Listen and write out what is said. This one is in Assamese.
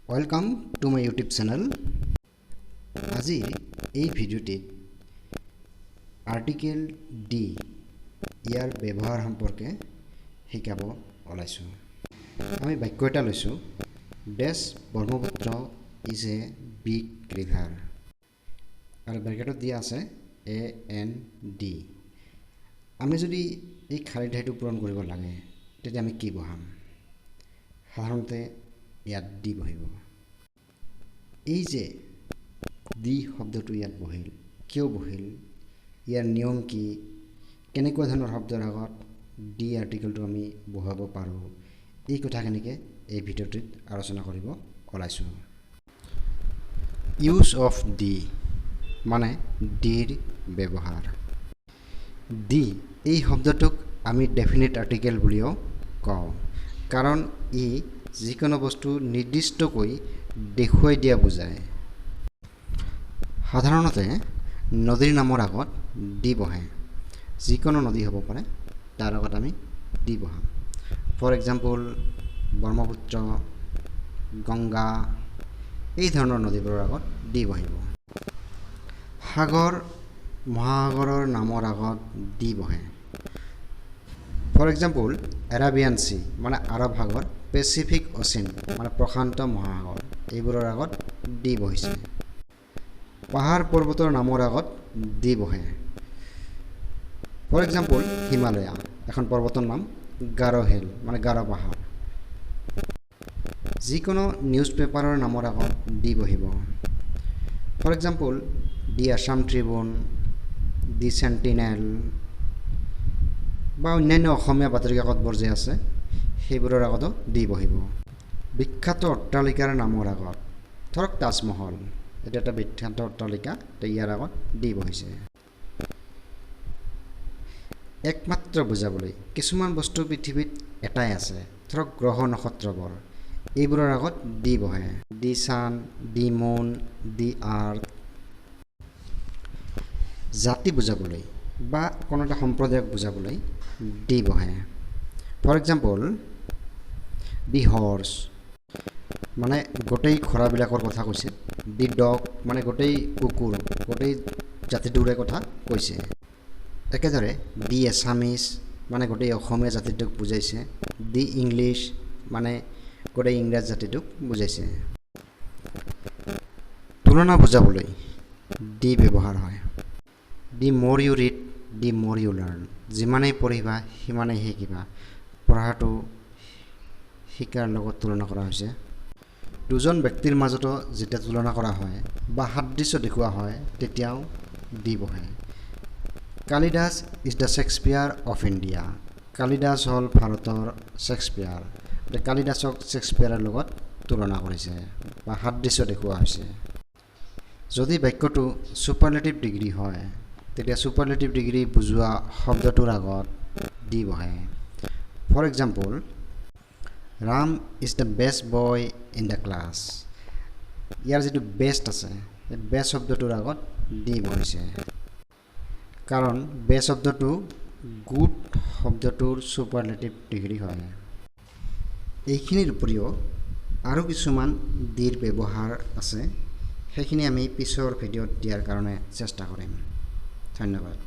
Welcome to my YouTube channel. আজি এই ভিডিওটিত আৰ্টিকেল ডি ইয়াৰ ব্যৱহাৰ সম্পৰ্কে শিকাব ওলাইছো। আমি বাক্য এটা লৈছো, ডেছ Brahmaputra is a big river, আৰু ব্ৰেকেটত দিয়া আছে AND। আমি যদি এই খালী ঠাইটো পূৰণ কৰিব লাগে তেতিয়া আমি কি বহাম? সাধাৰণতে ইয়াত ডি বহিব। এই যে ডি শব্দটো ইয়াত বহিল, কিয় বহিল, ইয়াৰ নিয়ম কি, কেনেকুৱা ধৰণৰ শব্দৰ আগত ডি আৰ্টিকেলটো আমি বহাব পাৰোঁ, এই কথাখিনিকে এই ভিডিঅ'টোত আলোচনা কৰিব ওলাইছোঁ। ইউজ অফ ডি মানে ডিৰ ব্যৱহাৰ। ডি এই শব্দটোক আমি ডেফিনিট আৰ্টিকেল বুলিও কওঁ, কাৰণ ই যিকোনো বস্তু নিৰ্দিষ্টকৈ দেখুৱাই দিয়া বুজায়। সাধাৰণতে নদীৰ নামৰ আগত ডি বহে। যিকোনো নদী হ'ব পাৰে, তাৰ আগত আমি ডি বহাম। ফৰ এক্সাম্পল ব্ৰহ্মপুত্ৰ, গংগা, এই ধৰণৰ নদীবোৰৰ আগত ডি বহিব। সাগৰ, মহাসাগৰৰ নামৰ আগত ডি বহে। ফৰ এক্সাম্পল এৰাবিয়ান চি মানে আৰৱ সাগৰ, পেচিফিক অচিন মানে প্ৰশান্ত মহাসাগৰ, এইবোৰৰ আগত ডি বহিছে। পাহাৰ পৰ্বতৰ নামৰ আগত ডি বহে। ফৰ এক্সাম্পল হিমালয়া, এখন পৰ্বতৰ নাম, গাৰো হিল মানে গাৰো পাহাৰ। যিকোনো নিউজ পেপাৰৰ নামৰ আগত ডি বহিব। For example the Assam tribune, the sentinel বা অন্যান্য অসমীয়া বাতৰি কাকতবোৰ যে আছে সেইবোৰৰ আগতো ডি বহিব। বিখ্যাত অট্টালিকাৰ নামৰ আগত, ধৰক তাজমহল, এইটো এটা বিখ্যাত অট্টালিকা, ইয়াৰ আগত ডি বহিছে। একমাত্ৰ বুজাবলৈ কিছুমান বস্তু পৃথিৱীত এটাই আছে, ধৰক গ্ৰহ নক্ষত্ৰবোৰ, এইবোৰৰ আগত ডি বহে। দি ছান, দি মুন, দি আৰ্থ। জাতি বুজাবলৈ বা কোনো এটা সম্প্ৰদায়ক বুজাবলৈ ডি বহে। ফৰ এক্সাম্পল দি হৰ্চ মানে গোটেই ঘোঁৰাবিলাকৰ কথা কৈছে। দি ডগ মানে গোটেই কুকুৰ, গোটেই জাতিটোৰে কথা কৈছে। একেদৰে দি এছামিজ মানে গোটেই অসমীয়া জাতিটোক বুজাইছে। দি ইংলিছ মানে গোটেই ইংৰাজ জাতিটোক বুজাইছে। তুলনা বুজাবলৈ ডি ব্যৱহাৰ হয়। দি মোৰ ইউ ৰিড, দি মোৰ ইউ লাৰ্ণ। যিমানেই পঢ়িবা সিমানেই শিকিবা, পঢ়াটো শিকাৰ লগত তুলনা কৰা হৈছে। দুজন ব্যক্তিৰ মাজতো যেতিয়া তুলনা কৰা হয় বা সাদৃশ্য দেখুওৱা হয় তেতিয়াও ডি বহে। Kalidas is the Shakespeare of India. Kalidas হ'ল ভাৰতৰ শ্বেক্সপিয়াৰ। কালিদাসক শ্বেক্সপিয়াৰৰ লগত তুলনা কৰিছে বা সাদৃশ্য দেখুওৱা হৈছে। যদি বাক্যটো ছুপাৰলেটিভ ডিগ্ৰী হয় তেতিয়া ছুপাৰলেটিভ ডিগ্ৰী বুজোৱা শব্দটোৰ আগত ডি বহে। For example Ram is the best boy in the class. ইয়াৰ যিটো বেষ্ট আছে, এই বেষ্ট শব্দটোৰ আগত ডি বহিছে, কাৰণ বেষ্ট শব্দটো গুড শব্দটোৰ ছুপাৰলেটিভ ডিগ্ৰী হয়। এইখিনিৰ উপৰিও আৰু কিছুমান ডিৰ ব্যৱহাৰ আছে, সেইখিনি আমি পিছৰ ভিডিঅ'ত দিয়াৰ কাৰণে চেষ্টা কৰিম। ধন্যবাদ।